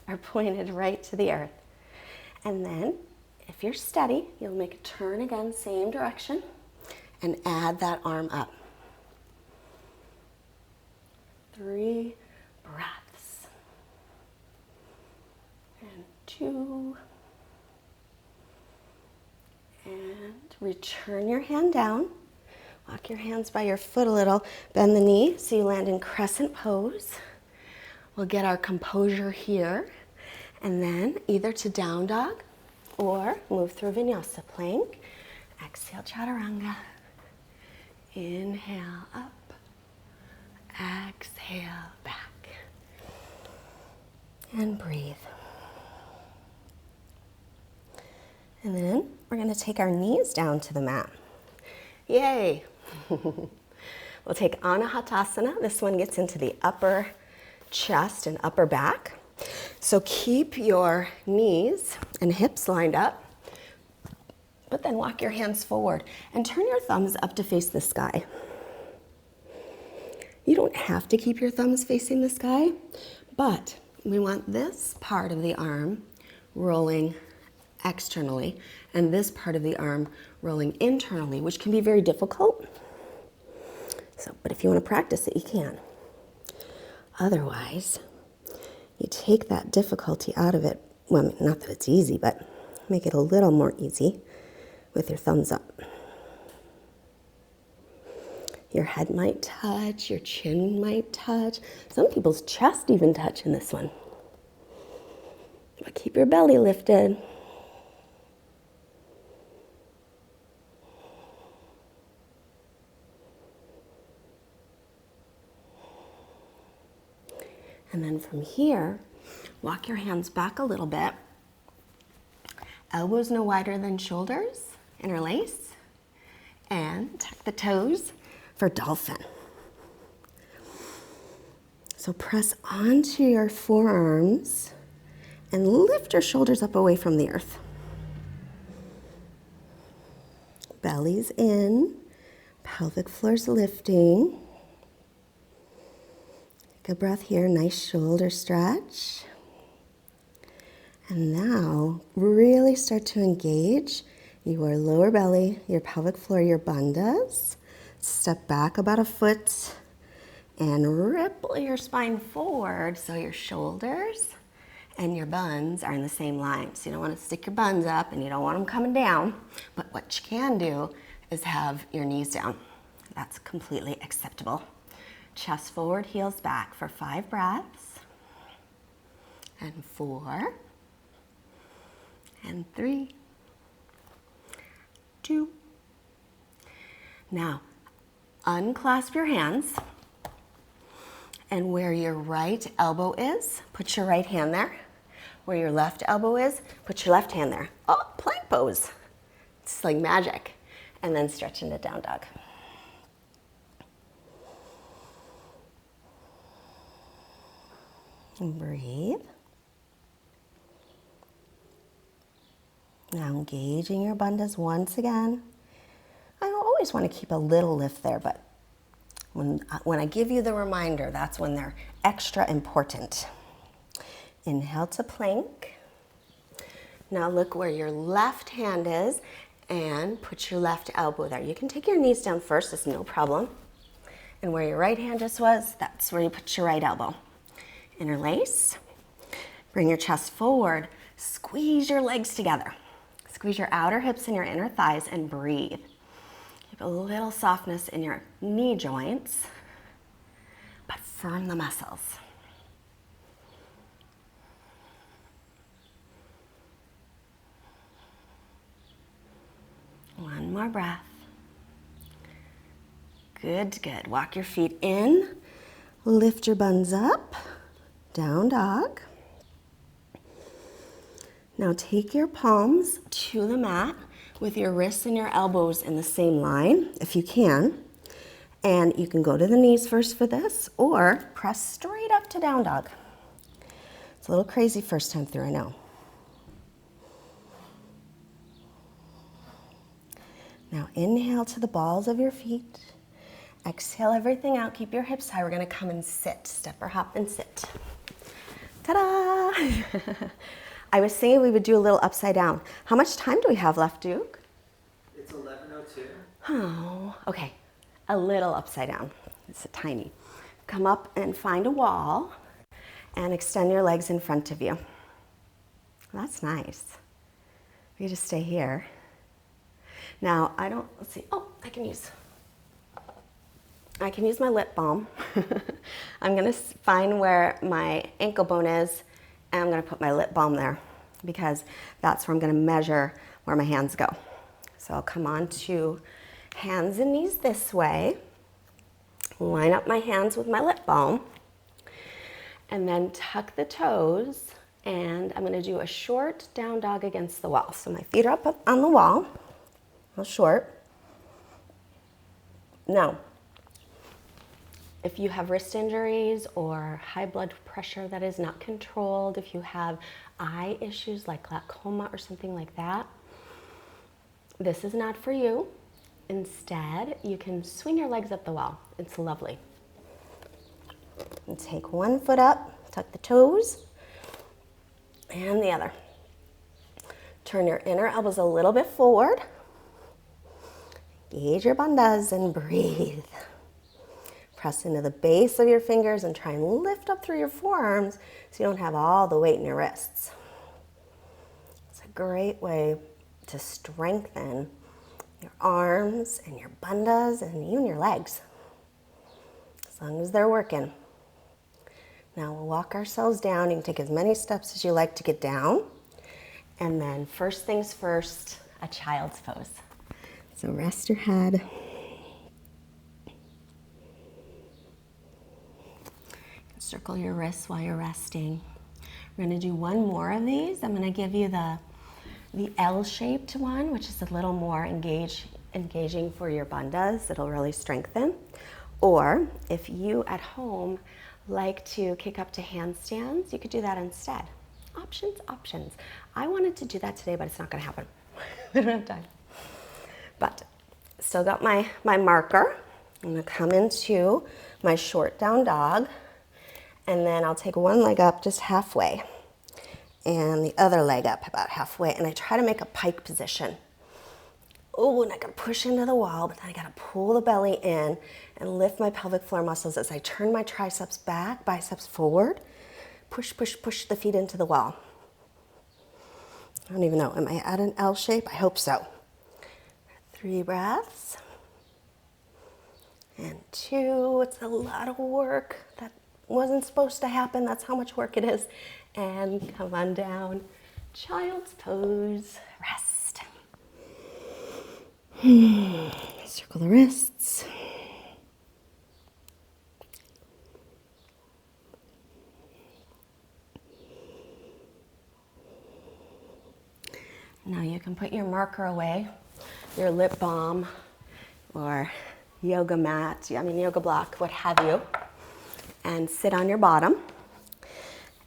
are pointed right to the earth. And then, if you're steady, you'll make a turn again, same direction, and add that arm up. 3 breaths. And 2. And return your hand down. Walk your hands by your foot a little. Bend the knee so you land in crescent pose. We'll get our composure here. And then either to down dog or move through vinyasa plank. Exhale, chaturanga. Inhale up. Exhale back. And breathe. And then we're going to take our knees down to the mat. Yay! We'll take Anahatasana. This one gets into the upper chest and upper back. So keep your knees and hips lined up, but then walk your hands forward and turn your thumbs up to face the sky. You don't have to keep your thumbs facing the sky, but we want this part of the arm rolling externally and this part of the arm rolling internally, which can be very difficult. But if you want to practice it, you can. Otherwise, you take that difficulty out of it. Well, not that it's easy, but make it a little more easy with your thumbs up. Your head might touch, your chin might touch. Some people's chest even touch in this one. But keep your belly lifted. And then from here, walk your hands back a little bit. Elbows no wider than shoulders, interlace, and tuck the toes for dolphin. So press onto your forearms and lift your shoulders up away from the earth. Belly's in, pelvic floor's lifting. Take a breath here, nice shoulder stretch. And now really start to engage your lower belly, your pelvic floor, your bandhas. Step back about a foot and ripple your spine forward so your shoulders and your buns are in the same line. So you don't want to stick your buns up and you don't want them coming down. But what you can do is have your knees down. That's completely acceptable. Chest forward, heels back for 5 breaths. And 4. And 3. 2. Now, unclasp your hands. And where your right elbow is, put your right hand there. Where your left elbow is, put your left hand there. Oh, plank pose. It's like magic. And then stretch into down dog. And breathe. Now engaging your bandhas once again. I always want to keep a little lift there, but when I give you the reminder, that's when they're extra important. Inhale to plank. Now look where your left hand is and put your left elbow there. You can take your knees down first, it's no problem. And where your right hand just was, that's where you put your right elbow. Interlace, bring your chest forward, squeeze your legs together. Squeeze your outer hips and your inner thighs and breathe. Keep a little softness in your knee joints, but firm the muscles. One more breath. Good, good. Walk your feet in. Lift your buns up. Down dog. Now take your palms to the mat with your wrists and your elbows in the same line, if you can. And you can go to the knees first for this, or press straight up to down dog. It's a little crazy first time through, I know. Now inhale to the balls of your feet. Exhale everything out. Keep your hips high. We're gonna come and sit. Step or hop and sit. Ta-da! I was saying we would do a little upside down. How much time do we have left, Duke? It's 11:02. Oh, okay. A little upside down. It's a tiny. Come up and find a wall and extend your legs in front of you. That's nice. We just stay here. Now, let's see. Oh, I can use my lip balm. I'm gonna find where my ankle bone is, and I'm gonna put my lip balm there because that's where I'm gonna measure where my hands go. So I'll come on to hands and knees this way, line up my hands with my lip balm, and then tuck the toes, and I'm gonna do a short down dog against the wall. So my feet are up on the wall, a little short. Now, if you have wrist injuries or high blood pressure that is not controlled, if you have eye issues like glaucoma or something like that, this is not for you. Instead, you can swing your legs up the wall. It's lovely. And take one foot up, tuck the toes, and the other. Turn your inner elbows a little bit forward. Engage your bandhas and breathe. Press into the base of your fingers and try and lift up through your forearms so you don't have all the weight in your wrists. It's a great way to strengthen your arms and your bandhas and even your legs, as long as they're working. Now we'll walk ourselves down. You can take as many steps as you like to get down. And then first things first, a child's pose. So rest your head. Circle your wrists while you're resting. We're going to do one more of these. I'm going to give you the L-shaped one, which is a little more engaging for your bandhas. It'll really strengthen. Or if you at home like to kick up to handstands, you could do that instead. Options, options. I wanted to do that today, but it's not going to happen. We don't have time. But still got my marker. I'm going to come into my short down dog. And then I'll take one leg up just halfway and the other leg up about halfway. And I try to make a pike position. Oh, and I gotta push into the wall, but then I gotta pull the belly in and lift my pelvic floor muscles as I turn my triceps back, biceps forward. Push, push, push the feet into the wall. I don't even know, am I at an L shape? I hope so. 3 breaths. And 2, it's a lot of work. That wasn't supposed to happen. That's how much work it is. And come on down. Child's pose. Rest. Circle the wrists. Now you can put your marker away, your lip balm, or yoga mat, yoga block, what have you, and sit on your bottom.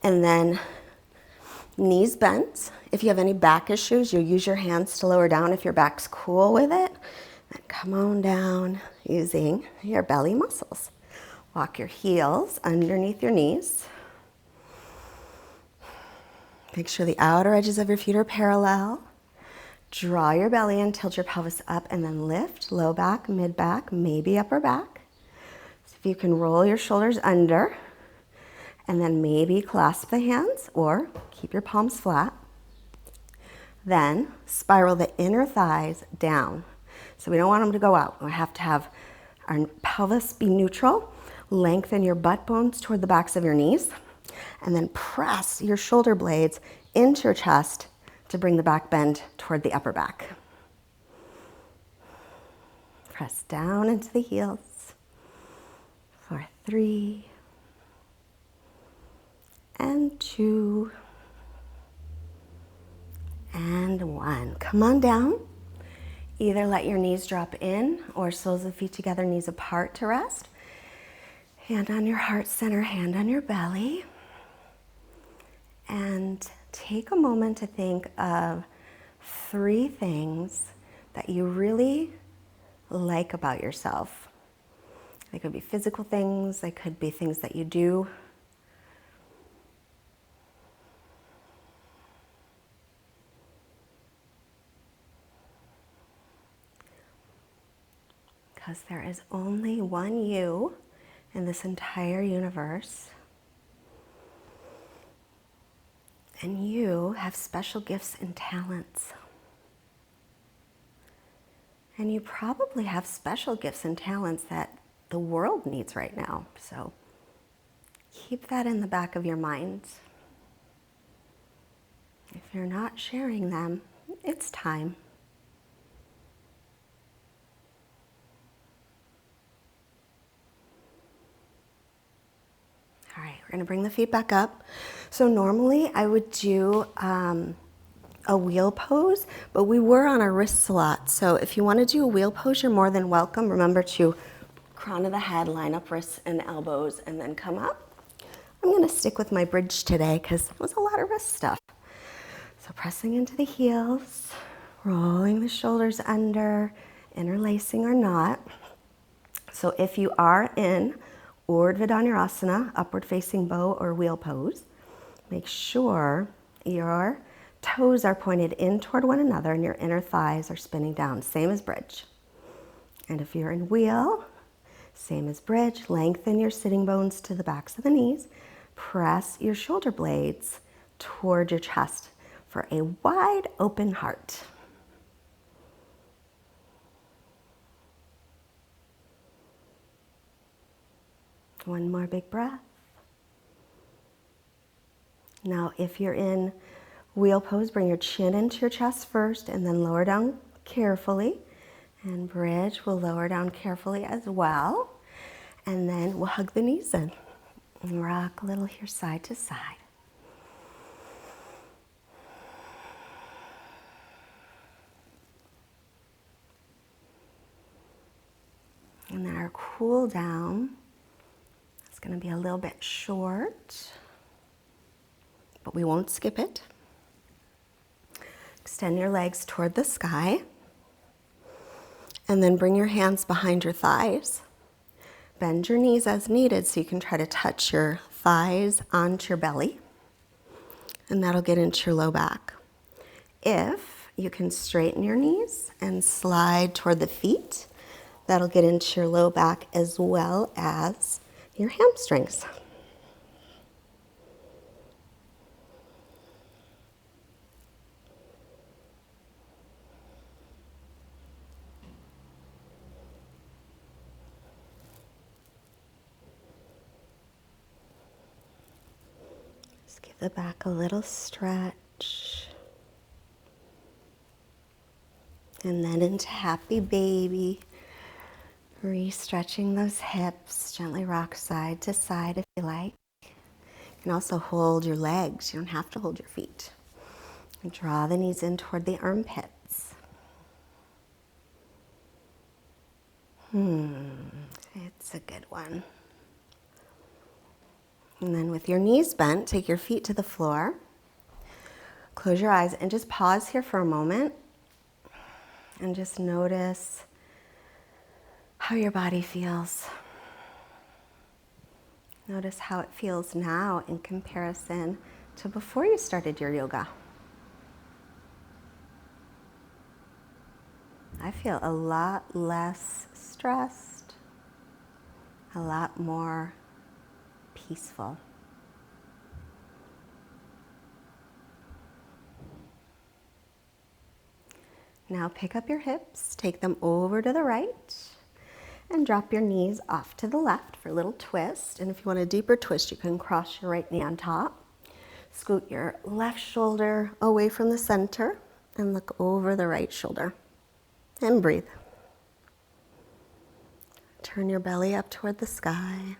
And then knees bent. If you have any back issues, you'll use your hands to lower down if your back's cool with it. Then come on down using your belly muscles. Walk your heels underneath your knees. Make sure the outer edges of your feet are parallel. Draw your belly in, tilt your pelvis up, and then lift, low back, mid back, maybe upper back. So if you can roll your shoulders under, and then maybe clasp the hands or keep your palms flat. Then spiral the inner thighs down. So we don't want them to go out. We have to have our pelvis be neutral. Lengthen your butt bones toward the backs of your knees. And then press your shoulder blades into your chest to bring the back bend toward the upper back. Press down into the heels for 3 and 2 and 1. Come on down. Either let your knees drop in or soles of the feet together, knees apart to rest. Hand on your heart center, hand on your belly. And take a moment to think of 3 things that you really like about yourself. They could be physical things, they could be things that you do. Because there is only one you in this entire universe. And you have special gifts and talents. And you probably have special gifts and talents that the world needs right now. So keep that in the back of your mind. If you're not sharing them, it's time. All right, we're gonna bring the feet back up. So normally I would do a wheel pose, but we were on our wrists a lot. So if you wanna do a wheel pose, you're more than welcome. Remember to crown of the head, line up wrists and elbows, and then come up. I'm gonna stick with my bridge today because it was a lot of wrist stuff. So pressing into the heels, rolling the shoulders under, interlacing or not. So if you are in Urdhva Dhanurasana, upward facing bow or wheel pose, make sure your toes are pointed in toward one another and your inner thighs are spinning down, same as bridge. And if you're in wheel, same as bridge, lengthen your sitting bones to the backs of the knees, press your shoulder blades toward your chest for a wide open heart. One more big breath. Now, if you're in wheel pose, bring your chin into your chest first and then lower down carefully. And bridge will lower down carefully as well. And then we'll hug the knees in and rock a little here side to side. And then our cool down is going to be a little bit short, but we won't skip it. Extend your legs toward the sky. And then bring your hands behind your thighs. Bend your knees as needed so you can try to touch your thighs onto your belly. And that'll get into your low back. If you can straighten your knees and slide toward the feet, that'll get into your low back as well as your hamstrings. Just give the back a little stretch. And then into happy baby. Re-stretching those hips. Gently rock side to side if you like. You can also hold your legs. You don't have to hold your feet. And draw the knees in toward the armpits. It's a good one. And then with your knees bent, take your feet to the floor. Close your eyes and just pause here for a moment. And just notice how your body feels. Notice how it feels now in comparison to before you started your yoga. I feel a lot less stressed, a lot more peaceful. Now pick up your hips, take them over to the right, and drop your knees off to the left for a little twist. And if you want a deeper twist, you can cross your right knee on top. Scoot your left shoulder away from the center and look over the right shoulder. And breathe. Turn your belly up toward the sky.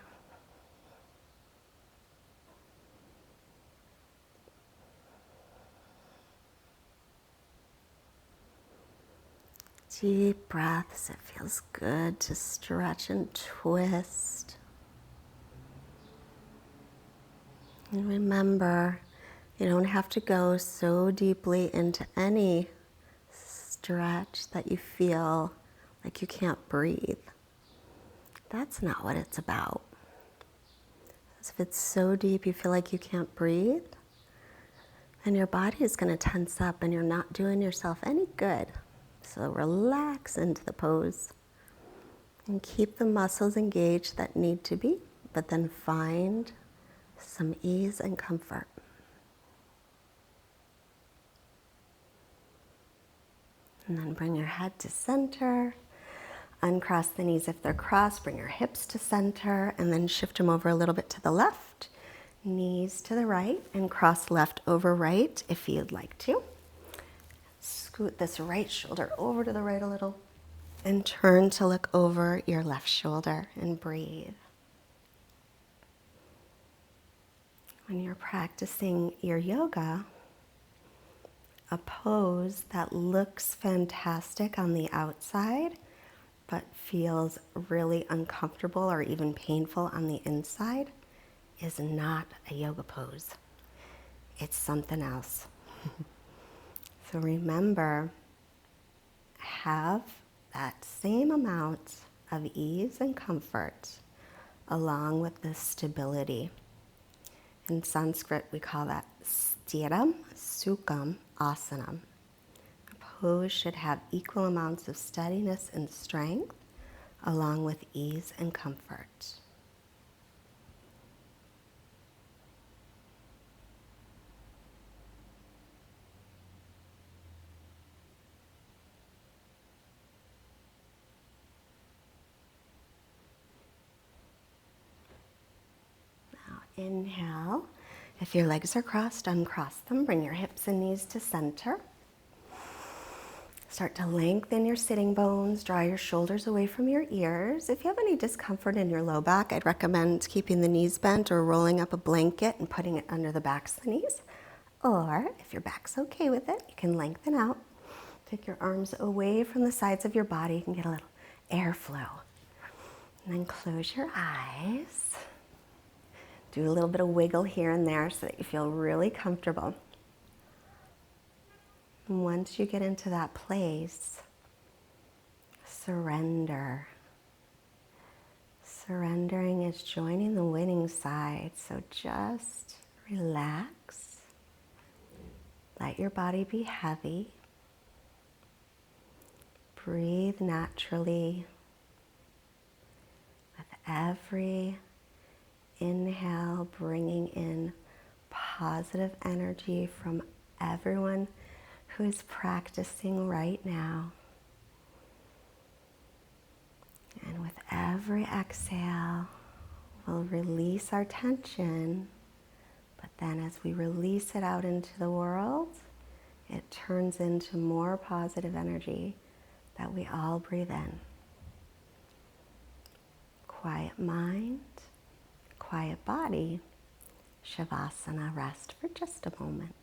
Deep breaths. It feels good to stretch and twist. And remember, you don't have to go so deeply into any stretch that you feel like you can't breathe. That's not what it's about. If it's so deep you feel like you can't breathe, then your body is going to tense up and you're not doing yourself any good. So relax into the pose and keep the muscles engaged that need to be, but then find some ease and comfort. And then bring your head to center. Uncross the knees if they're crossed. Bring your hips to center and then shift them over a little bit to the left. Knees to the right and cross left over right if you'd like to. Scoot this right shoulder over to the right a little and turn to look over your left shoulder and breathe. When you're practicing your yoga, a pose that looks fantastic on the outside but feels really uncomfortable or even painful on the inside is not a yoga pose. It's something else. So remember, have that same amount of ease and comfort along with the stability. In Sanskrit, we call that Sthiram Sukham Asanam. A pose should have equal amounts of steadiness and strength along with ease and comfort. Inhale. If your legs are crossed, uncross them. Bring your hips and knees to center. Start to lengthen your sitting bones. Draw your shoulders away from your ears. If you have any discomfort in your low back, I'd recommend keeping the knees bent or rolling up a blanket and putting it under the backs of the knees. Or if your back's okay with it, you can lengthen out. Take your arms away from the sides of your body and get a little airflow. And then close your eyes. Do a little bit of wiggle here and there so that you feel really comfortable. And once you get into that place, surrender. Surrendering is joining the winning side, so just relax. Let your body be heavy. Breathe naturally. With every inhale, bringing in positive energy from everyone who is practicing right now. And with every exhale, we'll release our tension, but then as we release it out into the world, it turns into more positive energy that we all breathe in. Quiet mind, quiet body. Shavasana, rest for just a moment.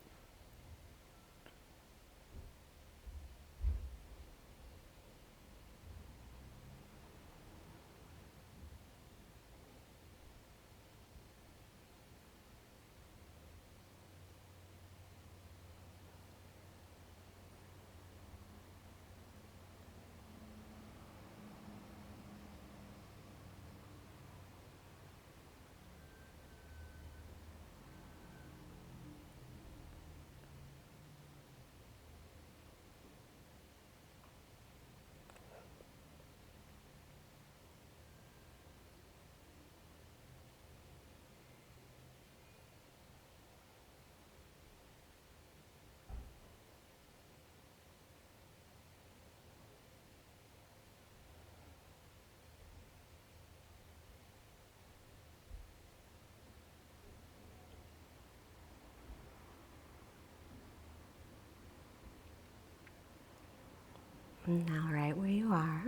Now, right where you are,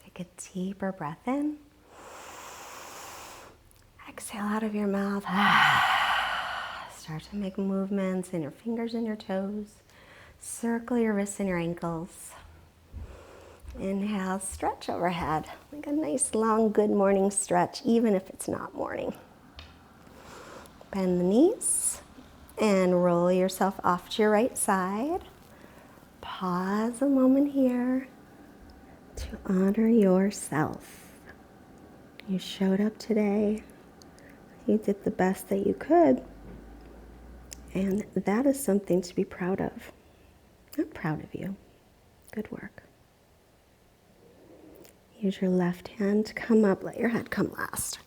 take a deeper breath in. Exhale out of your mouth. Start to make movements in your fingers and your toes. Circle your wrists and your ankles. Inhale, stretch overhead. Like a nice long good morning stretch, even if it's not morning. Bend the knees and roll yourself off to your right side. Pause a moment here to honor yourself. You showed up today. You did the best that you could. And that is something to be proud of. I'm proud of you. Good work. Use your left hand to come up. Let your head come last.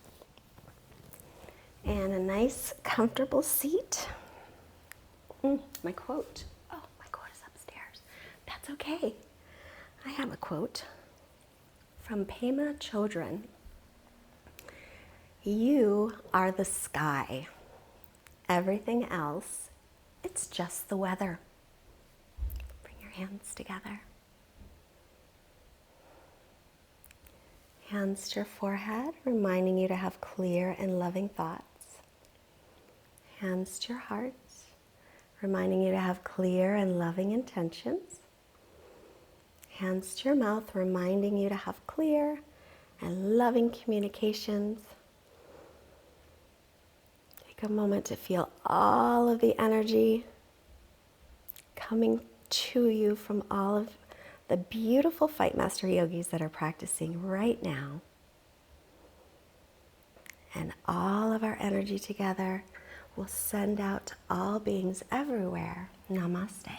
And a nice, comfortable seat. My quote. Oh, my quote is upstairs. That's okay. I have a quote from Pema Chodron. You are the sky. Everything else, it's just the weather. Bring your hands together. Hands to your forehead, reminding you to have clear and loving thoughts. Hands to your heart, reminding you to have clear and loving intentions. Hands to your mouth, reminding you to have clear and loving communications. Take a moment to feel all of the energy coming to you from all of the beautiful Fight Master yogis that are practicing right now. And all of our energy together will send out to all beings everywhere. Namaste.